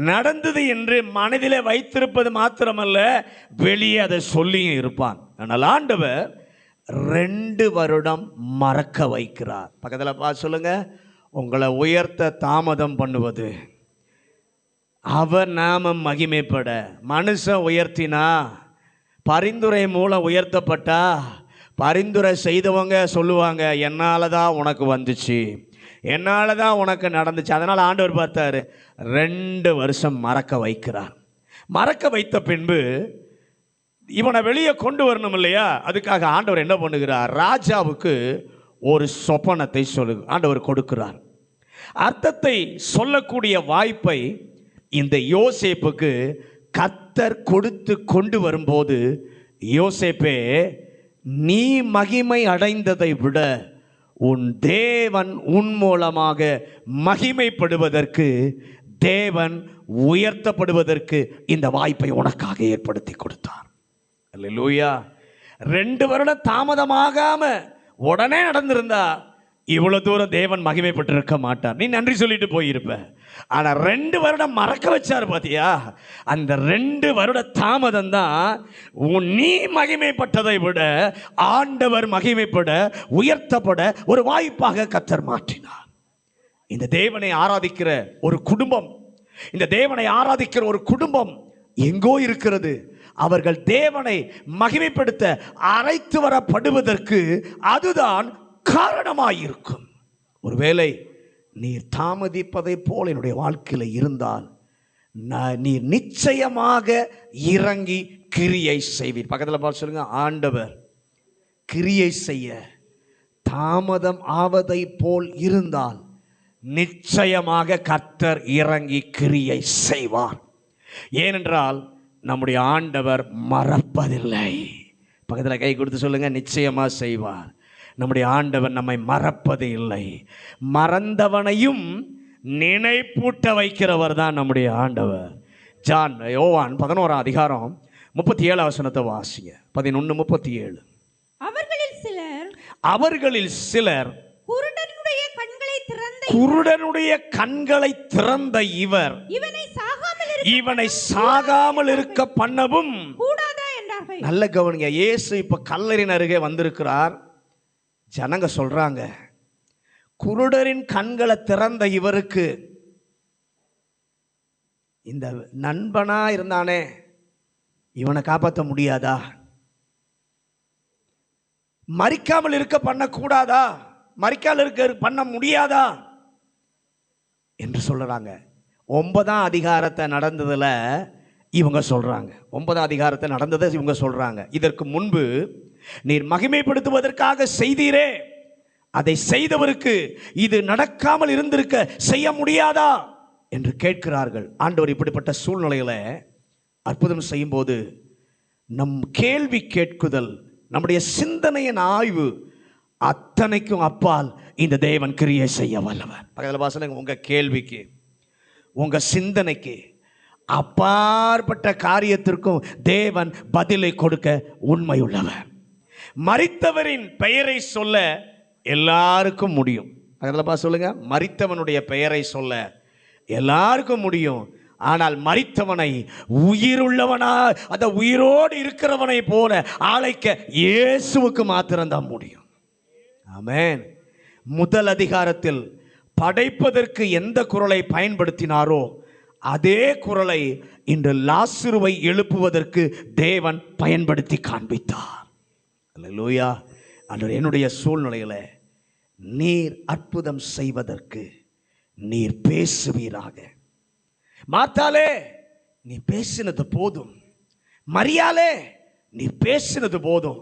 Speaker 1: நடந்தது என்று மனதில் வைத்திருப்பது மாத்திரமல்ல, வெளியே அதை சொல்லியும் இருப்பான். ஆனால் ஆண்டவர் 2 வருடம் மறக்க வைக்கிறார். பக்கத்தில் சொல்லுங்க, உங்களை உயர்த்த தாமதம் பண்ணுவது அவர் நாமம் மகிமைப்பட. மனுஷன் உயர்த்தினா, பரிந்துரை மூலம் உயர்த்தப்பட்டா, பரிந்துரை செய்தவங்க சொல்லுவாங்க, என்னால் தான் உனக்கு வந்துச்சு, என்னால் தான் உனக்கு நடந்துச்சு. அதனால் ஆண்டவர் பார்த்தாரு, 2 வருஷம் மறக்க வைக்கிறார். மறக்க வைத்த பின்பு இவனை வெளியே கொண்டு வரணும் இல்லையா? அதுக்காக ஆண்டவர் என்ன பண்ணுகிறார்? ராஜாவுக்கு ஒரு சொப்பனத்தை ஆண்டவர் கொடுக்கிறார். அர்த்தத்தை சொல்லக்கூடிய வாய்ப்பை இந்த யோசேப்புக்கு கர்த்தர் கொடுத்து கொண்டு வரும்போது, யோசேப்பே, நீ மகிமை அடைந்ததை விட உன் தேவன் உன் மூலமாக மகிமைப்படுவதற்கு, தேவன் உயர்த்தப்படுவதற்கு இந்த வாய்ப்பை உனக்காக ஏற்படுத்தி கொடுத்தார். அல்லேலூயா. 2 வருடம் தாமதமாகாம உடனே நடந்திருந்தா இவ்வளவு தூரம் தேவன் மகிமைப்பட்டிருக்க மாட்டார். நீ நன்றி சொல்லிட்டு போயிருப்ப. ஆனா 2 வருடம் மறக்க வச்சார் பாத்தியா? அந்த 2 வருட தாமதம் தான் நீ மகிமைப்பட்டதை விட ஆண்டவர் மகிமைப்பட, உயர்த்தப்பட ஒரு வாய்ப்பாக கர்த்தர் மாற்றினார். இந்த தேவனை ஆராதிக்கிற ஒரு குடும்பம், இந்த தேவனை ஆராதிக்கிற ஒரு குடும்பம் எங்கோ இருக்கிறது. அவர்கள் தேவனை மகிமைப்படுத்த அழைத்து வரப்படுவதற்கு அதுதான் காரணமாயிருக்கும். ஒருவேளை நீர் தாமதிப்பதை போல் என்னுடைய வாழ்க்கையில் இருந்தால் நீர் நிச்சயமாக இறங்கி கிரியை செய்வீர். பக்கத்தில் பார்த்து சொல்லுங்க, ஆண்டவர் கிரியை செய்ய தாமதம் ஆவதை போல் இருந்தால் நிச்சயமாக கர்த்தர் இறங்கி கிரியை செய்வார். ஏனென்றால் நம்முடைய ஆண்டவர் மறப்பதில்லை. பக்கத்தில் கை கொடுத்து சொல்லுங்க, நிச்சயமாக செய்வார். நம்முடைய ஆண்டவர் நம்மை மறப்பது இல்லை. மறந்தவனையும் நினைப்பூட்ட வைக்கிறவர் தான் நம்முடைய ஆண்டவர். யோவான் 11ஆம் அதிகாரம் 37 வசனத்தை வாசிங்க. 11:37. அவர்களில் சிலர் குருடனுடைய கண்களை திறந்த இவர் இவனை சாகாமல் இருக்க பண்ணவும் கூடாதா என்றார்கள். நல்ல கவனிங்க, இயேசு இப்ப கல்லறையின் அருகே வந்திருக்கிறார். ஜனங்க சொல்றாங்க, குருடரின் கண்களை திறந்த இவருக்கு இந்த நண்பனா இருந்தானே இவனை காப்பாற்ற முடியாதா? மரிக்காமல் இருக்க பண்ணக்கூடாதா? மரிக்காமல் இருக்க பண்ண முடியாதா என்று சொல்றாங்க. 9ஆம் அதிகாரத்தை நடந்ததுல இவங்க சொல்றாங்க. 9ஆம் அதிகாரத்தை நடந்ததை இவங்க சொல்றாங்க, இதற்கு முன்பு நீர் மகிமைப்படுத்துவதற்காக செய்தீரே, அதை செய்தவருக்கு இது நடக்காமல் இருந்திருக்க செய்ய முடியாதா என்று கேட்கிறார்கள். ஆண்டவர் இப்படிப்பட்ட சூழ்நிலையில அற்புதம் செய்யும் போது நம் கேள்வி கேட்குதல், நம்முடைய சிந்தனையின் ஆய்வு அத்தனைக்கும் அப்பால் இந்த தேவன் கிரியை செய்ய வல்லவர். பக்கத்தில் வாசனை, உங்க கேள்விக்கு உங்க சிந்தனைக்கு அப்பாற்பட்ட காரியத்திற்கும் தேவன் பதிலை கொடுக்க உண்மை உள்ளவர். மரித்தவரின் பெயரை சொல்ல எல்லாருக்கும் முடியும். அதில் சொல்லுங்க, மரித்தவனுடைய பெயரை சொல்ல எல்லாருக்கும் முடியும். ஆனால் மரித்தவனை உயிருள்ளவனா, அந்த உயிரோடு இருக்கிறவனை போல அழைக்க இயேசுவுக்கு மாத்திரம்தான் முடியும். ஆமென். முதல் அதிகாரத்தில் படைப்பதற்கு எந்த குரலை பயன்படுத்தினாரோ அதே குரலை இன்று லாசருவை எழுப்புவதற்கு தேவன் பயன்படுத்தி காண்பித்தார். அல்லேலூயா. அன்று என்னுடைய சூழ்நிலையில நீர் அற்புதம் செய்வதற்கு நீர் பேசுவீராக. மார்த்தாலே நீ பேசினது போதும், மரியாளே நீ பேசினது போதும்,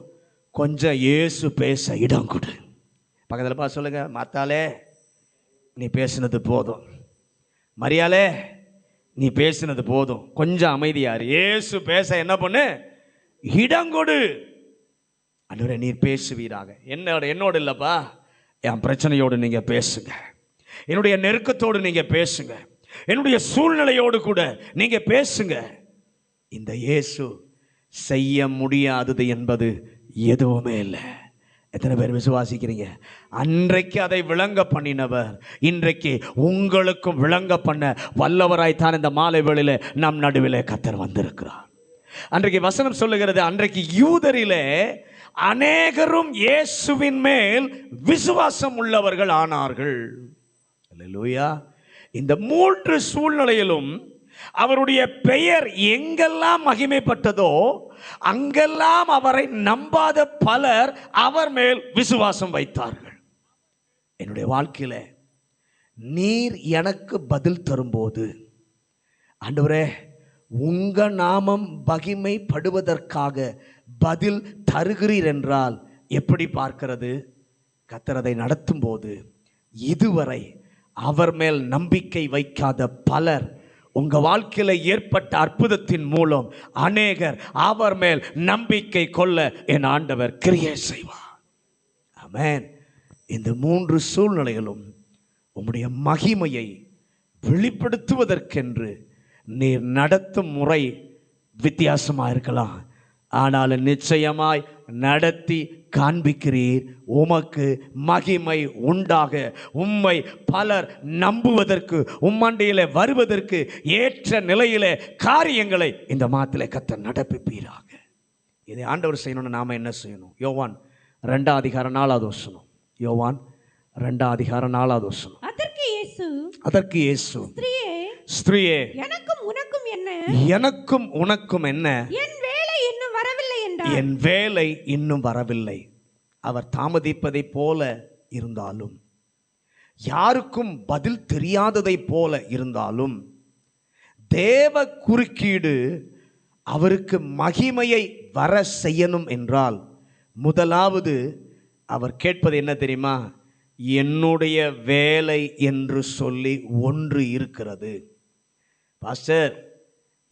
Speaker 1: கொஞ்சம் இயேசு பேச இடம் கொடு. பக்கத்தில் பார்த்து சொல்லுங்க, மார்த்தாலே நீ பேசினது போதும், மரியாளே நீ பேசினது போதும், கொஞ்சம் அமைதியார். இயேசு பேச என்ன பண்ணு, இடம் கொடு. ஆண்டவரே நீர் பேசுவீராக. என்னோடு இல்லப்பா, என் பிரச்சனையோடு நீங்க பேசுங்க, என்னுடைய நெருக்கத்தோடு நீங்க பேசுங்க, என்னுடைய சூழ்நிலையோடு கூட நீங்க பேசுங்க. இந்த இயேசு செய்ய முடியாதது என்பது எதுவுமே இல்லை. எத்தனை பேர் விசுவாசிக்கிறீங்க? அன்றைக்கு அதை விளங்க பண்ணினவர் இன்றைக்கு உங்களுக்கும் விளங்க பண்ண வல்லவராய்த்தான் இந்த மாலை வேளையில நம் நடுவிலே கர்த்தர் வந்திருக்கிறார். அன்றைக்கு வசனம் சொல்லுகிறது, அன்றைக்கு யூதரிலே அநேகரும் இயேசுவின் மேல் விசுவாசம் உள்ளவர்கள் ஆனார்கள். அல்லேலூயா. இந்த 3 சூழ்நிலையிலும் அவருடைய பெயர் எங்கெல்லாம் மகிமைப்பட்டதோ அங்கெல்லாம் அவரை நம்பாத பலர் அவர் மேல் விசுவாசம் வைத்தார்கள். என்னுடைய வாழ்க்கையில நீர் எனக்கு பதில் தரும்போது, ஆண்டவரே உங்க நாமம் மகிமைப்படுவதற்காக பதில் தருகிறீர் என்றால் எப்படி பார்க்கிறது? கர்த்தர் அதை நடத்தும் போது இதுவரை அவர் மேல் நம்பிக்கை வைக்காத பலர் உங்க வாழ்க்கையில ஏற்பட்ட அற்புதத்தின் மூலம் அநேகர் அவர் மேல் நம்பிக்கை கொள்ள என் ஆண்டவர் கிரியை செய்வார். ஆமென். இந்த 3 சூழ்நிலைகளும் உம்முடைய மகிமையை வெளிப்படுத்துவதற்கென்று நீர் நடத்தும் முறை வித்தியாசமாக இருக்கலாம், ஆனால் நிச்சயமாய் நடத்தி காண்பிக்கிறீர். உமக்கு மகிமை உண்டாக உம்மை பலர் நம்புவதற்கு, உம்மண்டையில வருவதற்கு ஏற்ற நிலையிலே காரியங்களை இந்த மாதத்திலே கர்த்தர் நடப்பிப்பீராக. இதை ஆண்டவர் செய்யணும்னு நாம என்ன செய்யணும்? யோவான் 2ஆம் அதிகாரம் 4வது வசனம். யோவான் 2ஆம் அதிகாரம் 4வது வசனம். அதற்கு இயேசு ஸ்திரீயே எனக்கும் உனக்கும் என்ன, என் வேலை இன்னும் வரவில்லை. அவர் தாமதிப்பதை போல இருந்தாலும், யாருக்கும் பதில் தெரியாததை போல இருந்தாலும், தேவ குறுக்கீடு அவருக்கு மகிமையை வர செய்யணும் என்றால் முதலாவது அவர் கேட்பது என்ன தெரியுமா? என்னுடைய வேலை என்று சொல்லி ஒன்று இருக்கிறது. பாஸ்டர்,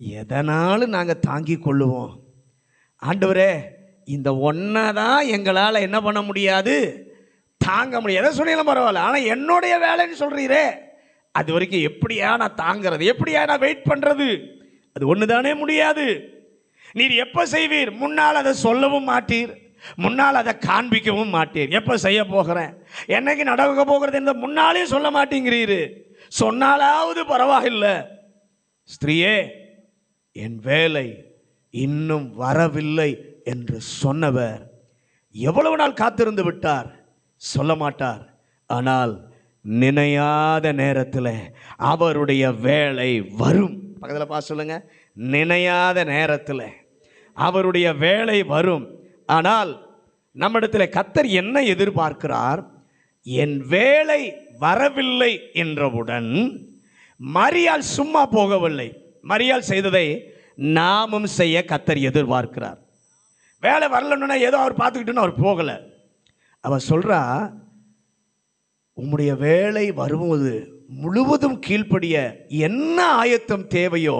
Speaker 1: எதனாலும் நாங்கள் தாங்கி கொள்ளுவோம். ஆண்டவரே, இந்த ஒன்றை தான் எங்களால் என்ன பண்ண முடியாது, தாங்க முடியாது. எதை சொன்னாலும் பரவாயில்ல, ஆனால் என்னுடைய வேலைன்னு சொல்கிறீரே, அது வரைக்கும் எப்படியா நான் தாங்கிறது, எப்படியா நான் வெயிட் பண்ணுறது? அது ஒன்று தானே முடியாது. நீர் எப்போ செய்வீர்? முன்னால் அதை சொல்லவும் மாட்டீர், முன்னால் அதை காண்பிக்கவும் மாட்டீர். எப்போ செய்ய போகிறேன், என்னைக்கு நடக்க போகிறது என்று முன்னாலே சொல்ல மாட்டேங்கிறீர். சொன்னாலாவது பரவாயில்லை. ஸ்திரீயே, என் வேலை இன்னும் வரவில்லை என்று சொன்னவர் எவ்வளவு நாள் காத்திருந்து விட்டார்? சொல்ல மாட்டார். ஆனால் நினையாத நேரத்தில் அவருடைய வேலை வரும். பக்கத்தில் பார்த்து சொல்லுங்க, நினையாத நேரத்தில் அவருடைய வேலை வரும். ஆனால் நம்மிடத்தில் கர்த்தர் என்ன எதிர்பார்க்கிறார்? என் வேலை வரவில்லை என்றவுடன் மரியாள் சும்மா போகவில்லை. மரியாள் செய்ததை நாமும் செய்ய கர்த்தர் எதிர்பார்க்கிறார். வேலை வரலன்னா ஏதோ அவர் பார்த்துக்கிட்டுன்னு அவர் போகலை. அவர் சொல்றா, உம்முடைய வேலை வரும்போது முழுவதும் கீழ்ப்படிய என்ன ஆயத்தம் தேவையோ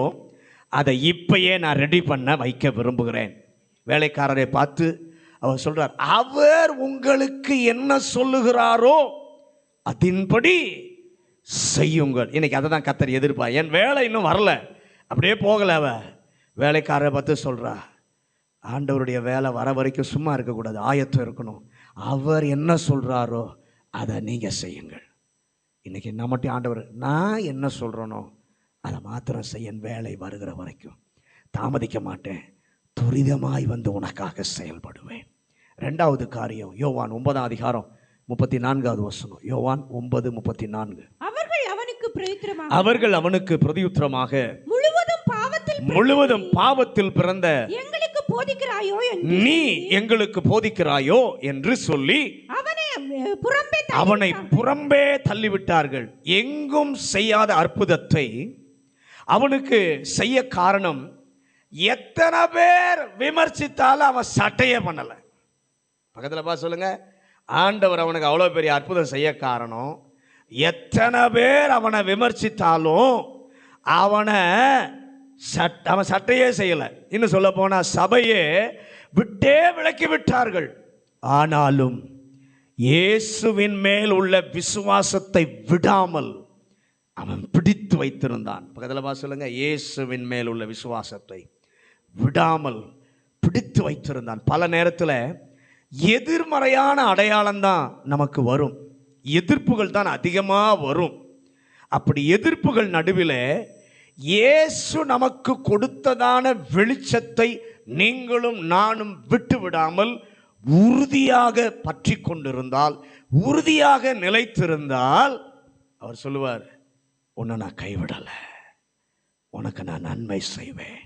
Speaker 1: அதை இப்பயே நான் ரெடி பண்ண வைக்க விரும்புகிறேன். வேலைக்காரரை பார்த்து அவர் சொல்றார், அவர் உங்களுக்கு என்ன சொல்லுகிறாரோ அதன்படி செய்யுங்கள். இன்னைக்கு அதை தான் கர்த்தர் எதிர்பார். என் வேலை இன்னும் வரல, அப்படியே போகல. அவ வேலைக்காரரை பார்த்து சொல்றா, ஆண்டவருடைய வேலை வர வரைக்கும் சும்மா இருக்கக்கூடாது, ஆயத்தம் இருக்கணும். அவர் என்ன சொல்றாரோ அதை நீங்க செய்யுங்கள். இன்னைக்கு என்ன மட்டும் ஆண்டவர் நான் என்ன சொல்றேனோ அதை மாத்திரம் செய்ய, வேலை வருகிற வரைக்கும் தாமதிக்க மாட்டேன், துரிதமாய் வந்து உனக்காக செயல்படுவேன். இரண்டாவது காரியம், யோவான் 9ஆம் அதிகாரம் 34வது வசனம். யோவான் 9:34. அவர்கள் அவனுக்கு பிரதியுத்தரமாக முழுவதும் பாவத்தில் பிறந்த நீ எங்களுக்கு போதிக்கிறாயோ என்று சொல்லி அவனை புறம்பே தள்ளிவிட்டார்கள். எங்கும் செய்யாத அற்புதத்தை அவனுக்கு செய்ய காரணம், எத்தனை பேர் விமர்சித்தாலும் அவன் சட்டையே பண்ணல. பக்கத்தில் பார்த்து சொல்லுங்க, ஆண்டவர் அவனுக்கு அவ்வளோ பெரிய அற்புதம் செய்ய காரணம், எத்தனை பேர் அவனை விமர்சித்தாலும் அவன் சட்டையே செய்யலை. இன்னும் சொல்ல போனா சபையே விட்டே விலக்கி விட்டார்கள். ஆனாலும் இயேசுவின் மேல் உள்ள விசுவாசத்தை விடாமல் அவன் பிடித்து வைத்திருந்தான். பக்கத்தில் சொல்லுங்க, இயேசுவின் மேல் உள்ள விசுவாசத்தை விடாமல் பிடித்து வைத்திருந்தான். பல நேரத்தில் எதிர்மறையான அடையாளம் தான் நமக்கு வரும், எதிர்ப்புகள் தான் அதிகமாக வரும். அப்படி எதிர்ப்புகள் நடுவில் இயேசு நமக்கு கொடுத்ததான வெளிச்சத்தை நீங்களும் நானும் விட்டு விடாமல் உறுதியாக பற்றி கொண்டிருந்தால், உறுதியாக நிலைத்திருந்தால், அவர் சொல்லுவார், உன்னை நான் கைவிடலை, உனக்கு நான் நன்மை செய்வேன்,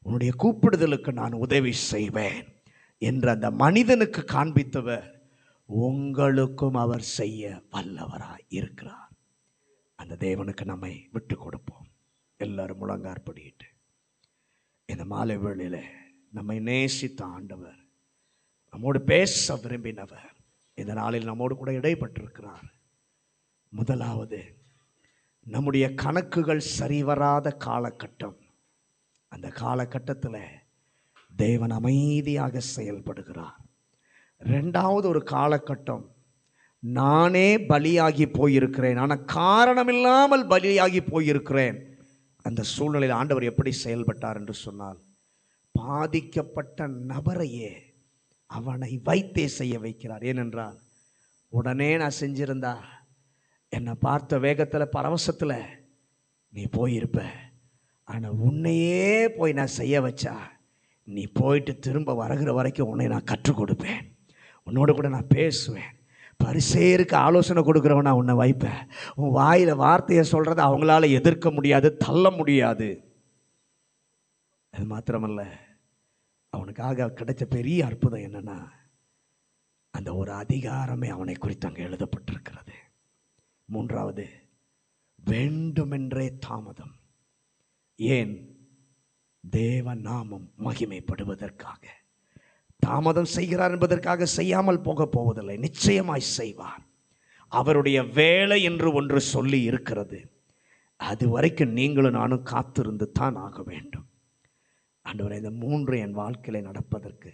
Speaker 1: உன்னுடைய கூப்பிடுதலுக்கு நான் உதவி செய்வேன் என்று அந்த மனிதனுக்கு காண்பித்தவர் உங்களுக்கும் அவர் செய்ய வல்லவராய் இருக்கிறார். அந்த தேவனுக்கு நம்மை விட்டு கொடுப்போம். எல்லாரும் முழங்காற்படியிட்டு இந்த மாலை வேளையில நம்மை நேசித்த ஆண்டவர், நம்மோடு பேச விரும்பினவர் இந்த நாளில் நம்மோடு கூட இடைப்பட்டிருக்கிறார். முதலாவது, நம்முடைய கணக்குகள் சரிவராத காலகட்டம். அந்த காலகட்டத்தில் தேவன் அமைதியாக செயல்படுகிறார். ரெண்டாவது ஒரு காலகட்டம், நானே பலியாகி போயிருக்கிறேன், ஆனால் காரணமில்லாமல் பலியாகி போயிருக்கிறேன். அந்த சூழ்நிலையில் ஆண்டவர் எப்படி செயல்பட்டார் என்று சொன்னால், பாதிக்கப்பட்ட நபரையே அவனை வைத்தே செய்ய வைக்கிறார். ஏனென்றால் உடனே நான் செஞ்சிருந்தா என்னை பார்த்த வேகத்தில் பரவசத்தில் நீ போயிருப்ப. ஆனால் உன்னையே போய் நான் செய்ய வச்சா நீ போயிட்டு திரும்ப வருகிற வரைக்கும் உன்னை நான் கற்றுக் கொடுப்பேன், உன்னோட கூட நான் பேசுவேன், பரிசேருக்கு ஆலோசனை கொடுக்குறவன் நான் உன்னை வைப்பேன். உன் வாயில் வார்த்தையை சொல்கிறத அவங்களால எதிர்க்க முடியாது, தள்ள முடியாது. அது மாத்திரமல்ல, அவனுக்காக கிடைச்ச பெரிய அற்புதம் என்னன்னா, அந்த ஒரு அதிகாரமே அவனை குறித்து அங்கே எழுதப்பட்டிருக்கிறது. மூன்றாவது, வேண்டுமென்றே தாமதம். ஏன்? தேவ நாமம் மகிமைப்படுவதற்காக. தாமதம் செய்கிறார் என்பதற்காக செய்யாமல் போக போவதில்லை, நிச்சயமாய் செய்வார். அவருடைய வேலை என்று ஒன்று சொல்லி இருக்கிறது. அது வரைக்கும் நீங்களும் நானும் காத்திருந்து தான் ஆக வேண்டும். ஆண்டவரே, இந்த 3 என் வாழ்க்கையில் நடப்பதற்கு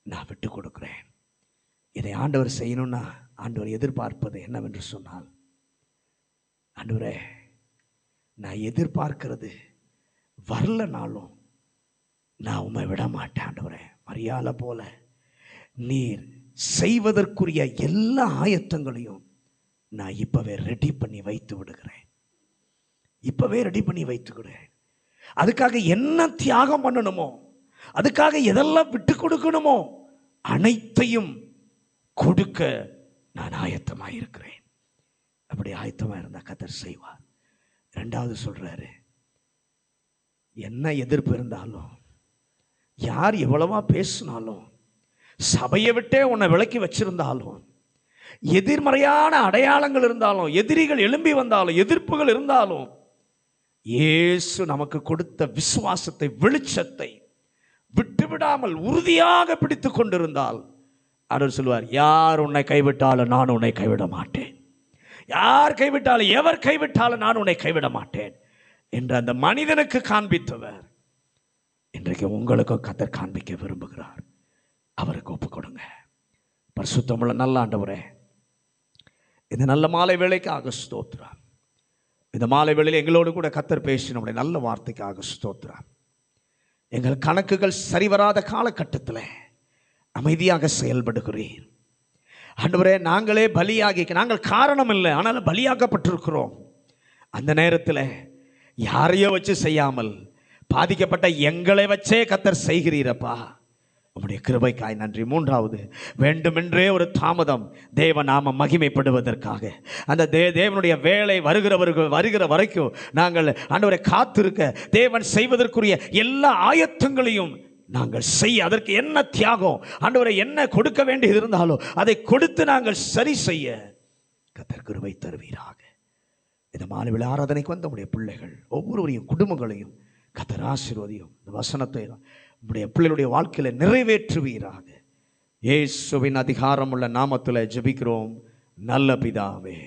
Speaker 1: நான் விட்டு கொடுக்குறேன். இதை ஆண்டவர் செய்யணும்னா ஆண்டவர் எதிர்பார்ப்பது என்னவென்று சொன்னால், ஆண்டவரே, நான் எதிர்பார்க்கிறது வரலனாலும் நான் உம்மை விட மாட்டேன். ஆண்டவரே, மரியாதை போல நீர் செய்வதற்குரிய எல்லா ஆயத்தங்களையும் நான் இப்பவே ரெடி பண்ணி வைத்து விடுகிறேன். இப்பவே ரெடி பண்ணி வைத்துக்கிறேன். அதுக்காக என்ன தியாகம் பண்ணணுமோ, அதுக்காக எதெல்லாம் விட்டு கொடுக்கணுமோ அனைத்தையும் கொடுக்க நான் ஆயத்தமாக இருக்கிறேன். அப்படி ஆயத்தமாக இருந்தால் கர்த்தர் செய்வார். 2வது சொல்றாரு, என்ன எதிர்ப்பு இருந்தாலும், யார் எவ்வளவா பேசினாலும், சபையை விட்டே உன்னை விலக்கி வச்சிருந்தாலும், எதிர்மறையான அடையாளங்கள் இருந்தாலும், எதிரிகள் எழும்பி வந்தாலும், எதிர்ப்புகள் இருந்தாலும், இயேசு நமக்கு கொடுத்த விசுவாசத்தை, வெளிச்சத்தை விட்டுவிடாமல் உறுதியாக பிடித்து கொண்டிருந்தால் அவர் சொல்வார், யார் உன்னை கைவிட்டாலும் நான் உன்னை கைவிட மாட்டேன். யார் கைவிட்டாலும், எவர் கைவிட்டாலும் நான் உன்னை கைவிட மாட்டேன் என்று அந்த மனிதனுக்கு காண்பித்தவர் இன்றைக்கு உங்களுக்கும் கர்த்தர் காண்பிக்க விரும்புகிறார். அவருக்கு ஒப்பு கொடுங்க. பரிசுத்தமுள்ள நல்ல ஆண்டவரே, இந்த நல்ல மாலை வேளைக்காக ஸ்தோத்திரம். இந்த மாலை வேளையில் எங்களோடு கூட கர்த்தர் பேசின நல்ல வார்த்தைக்காக ஸ்தோத்திரம். எங்கள் கணக்குகள் சரிவராத காலகட்டத்தில் அமைதியாக செயல்படுகிறீர் ஆண்டவரே. நாங்களே பலியாகி, நாங்கள் காரணம் இல்லை, ஆனால் பலியாக்கப்பட்டிருக்கிறோம். அந்த நேரத்தில் யாரையோ வச்சு செய்யாமல் பாதிக்கப்பட்ட எங்களை வச்சே கர்த்தர் செய்கிறீரப்பா. உம்முடைய கிருபைக்காய் நன்றி. 3வது, வேண்டுமென்றே ஒரு தாமதம் தேவ நாமம் மகிமைப்படுவதற்காக. அந்த தேவனுடைய வேலை வருகிற வரைக்கும் நாங்கள் ஆண்டவரை காத்திருக்க, தேவன் செய்வதற்குரிய எல்லா ஆயத்தங்களையும் நாங்கள் செய்ய, அதற்கு என்ன தியாகம் ஆண்டவரை என்ன கொடுக்க வேண்டியது இருந்தாலும் அதை கொடுத்து நாங்கள் சரி செய்ய கர்த்தர் கிருபை தருவீராக. இந்த மாலை ஆராதனைக்கு வந்த உடைய பிள்ளைகள் ஒவ்வொருவரையும், குடும்பங்களையும் கர்த்தர் ஆசீர்வதியும். இந்த வசனத்தை உடைய பிள்ளைகளுடைய வாழ்க்கையில் நிறைவேற்றுவீராக. இயேசுவின் அதிகாரமுள்ள நாமத்தில் ஜெபிக்கிறோம் நல்ல பிதாவே.